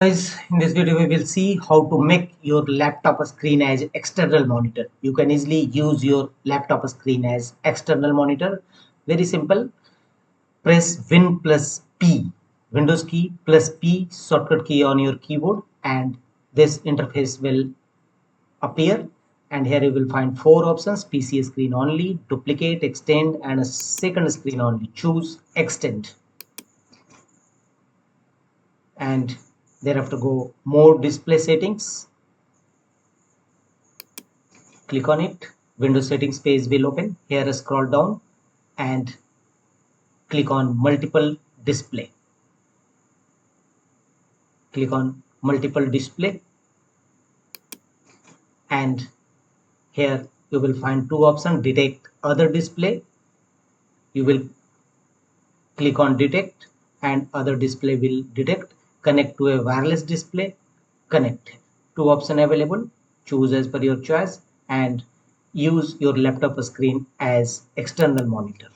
Guys, in this video we will see how to make your laptop screen as external monitor. You can easily use your laptop screen as external monitor. Very simple. Press Win plus P, Windows key plus P shortcut key on your keyboard, and this interface will appear. And here you will find four options: PC screen only, duplicate, extend, and a second screen only. Choose extend, and thereafter go more display settings. Click on it. Windows settings page will open. Here scroll down and click on multiple display. Click on multiple display, and here you will find two options: detect other display. You will click on detect and other display will detect. Connect to a wireless display. Connect. Two options available. Choose as per your choice and use your laptop screen as external monitor.